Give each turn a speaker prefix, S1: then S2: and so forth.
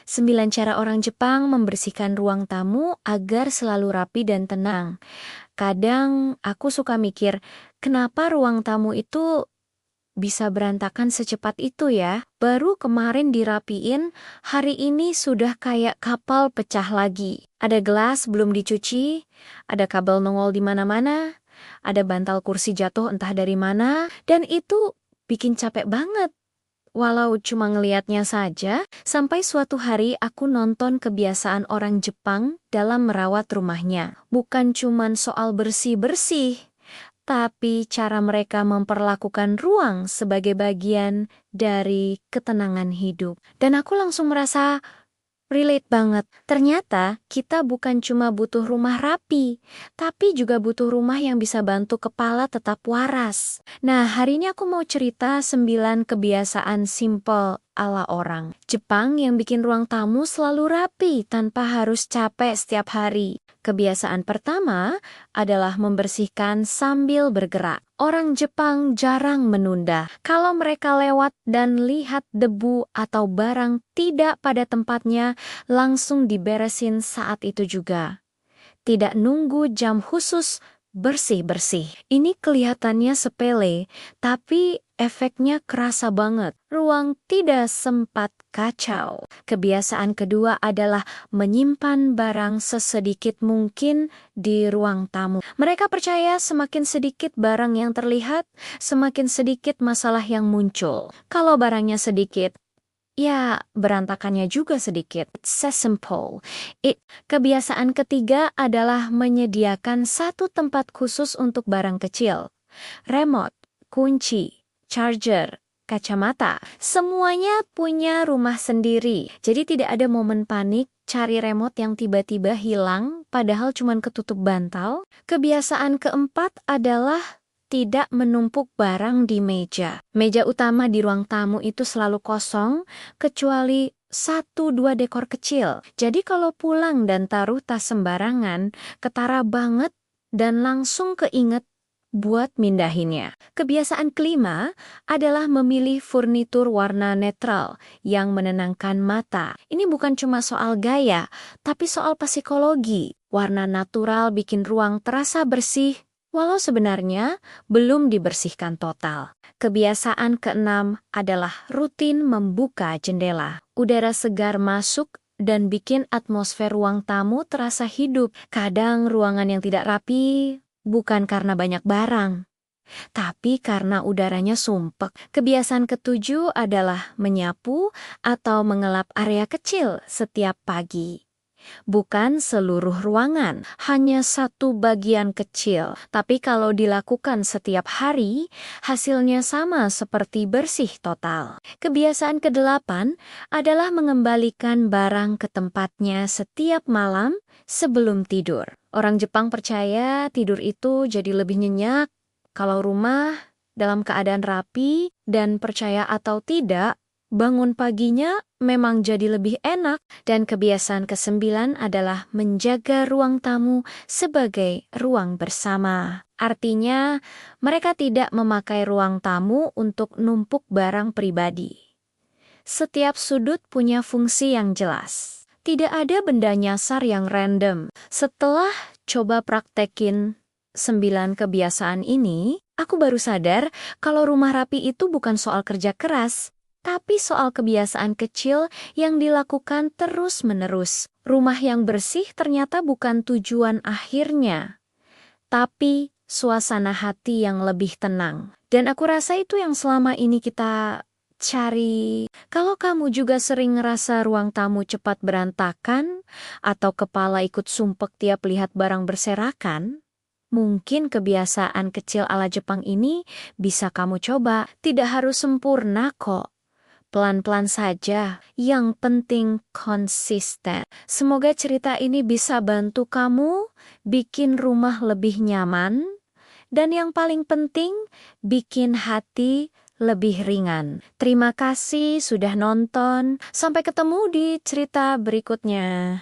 S1: 9 cara orang Jepang membersihkan ruang tamu agar selalu rapi dan tenang. Kadang aku suka mikir, kenapa ruang tamu itu bisa berantakan secepat itu ya? Baru kemarin dirapiin, hari ini sudah kayak kapal pecah lagi. Ada gelas belum dicuci, ada kabel nongol di mana-mana, ada bantal kursi jatuh entah dari mana, dan itu bikin capek banget. Walau cuma ngelihatnya saja, sampai suatu hari aku nonton kebiasaan orang Jepang dalam merawat rumahnya. Bukan cuma soal bersih-bersih, tapi cara mereka memperlakukan ruang sebagai bagian dari ketenangan hidup. Dan aku langsung merasa relate banget. Ternyata kita bukan cuma butuh rumah rapi, tapi juga butuh rumah yang bisa bantu kepala tetap waras. Nah, hari ini aku mau cerita 9 kebiasaan simple ala orang Jepang yang bikin ruang tamu selalu rapi tanpa harus capek setiap hari. Kebiasaan pertama adalah membersihkan sambil bergerak. Orang Jepang jarang menunda. Kalau mereka lewat dan lihat debu atau barang tidak pada tempatnya, langsung diberesin saat itu juga. Tidak nunggu jam khusus bersih-bersih. Ini kelihatannya sepele, tapi efeknya kerasa banget. Ruang tidak sempat kacau. Kebiasaan kedua adalah menyimpan barang sesedikit mungkin di ruang tamu. Mereka percaya semakin sedikit barang yang terlihat, semakin sedikit masalah yang muncul. Kalau barangnya sedikit, ya, berantakannya juga sedikit. It's so simple. Kebiasaan ketiga adalah menyediakan satu tempat khusus untuk barang kecil. Remote, kunci, charger, kacamata. Semuanya punya rumah sendiri. Jadi tidak ada momen panik cari remote yang tiba-tiba hilang padahal cuma ketutup bantal. Kebiasaan keempat adalah tidak menumpuk barang di meja. Meja utama di ruang tamu itu selalu kosong, kecuali 1-2 dekor kecil. Jadi kalau pulang dan taruh tas sembarangan, ketara banget dan langsung keinget buat mindahinnya. Kebiasaan kelima adalah memilih furnitur warna netral yang menenangkan mata. Ini bukan cuma soal gaya, tapi soal psikologi. Warna natural bikin ruang terasa bersih, walau sebenarnya belum dibersihkan total. Kebiasaan keenam adalah rutin membuka jendela. Udara segar masuk dan bikin atmosfer ruang tamu terasa hidup. Kadang ruangan yang tidak rapi bukan karena banyak barang, tapi karena udaranya sumpek. Kebiasaan ketujuh adalah menyapu atau mengelap area kecil setiap pagi. Bukan seluruh ruangan, hanya satu bagian kecil. Tapi kalau dilakukan setiap hari, hasilnya sama seperti bersih total. Kebiasaan kedelapan adalah mengembalikan barang ke tempatnya setiap malam sebelum tidur. Orang Jepang percaya tidur itu jadi lebih nyenyak kalau rumah dalam keadaan rapi, dan percaya atau tidak, bangun paginya memang jadi lebih enak. Dan kebiasaan kesembilan adalah menjaga ruang tamu sebagai ruang bersama. Artinya, mereka tidak memakai ruang tamu untuk numpuk barang pribadi. Setiap sudut punya fungsi yang jelas. Tidak ada benda nyasar yang random. Setelah coba praktekin 9 kebiasaan ini, aku baru sadar kalau rumah rapi itu bukan soal kerja keras, tapi soal kebiasaan kecil yang dilakukan terus-menerus. Rumah yang bersih ternyata bukan tujuan akhirnya, tapi suasana hati yang lebih tenang. Dan aku rasa itu yang selama ini kita cari. Kalau kamu juga sering ngerasa ruang tamu cepat berantakan, atau kepala ikut sumpek tiap lihat barang berserakan, mungkin kebiasaan kecil ala Jepang ini bisa kamu coba. Tidak harus sempurna kok. Pelan-pelan saja, yang penting konsisten. Semoga cerita ini bisa bantu kamu bikin rumah lebih nyaman, dan yang paling penting, bikin hati lebih ringan. Terima kasih sudah nonton. Sampai ketemu di cerita berikutnya.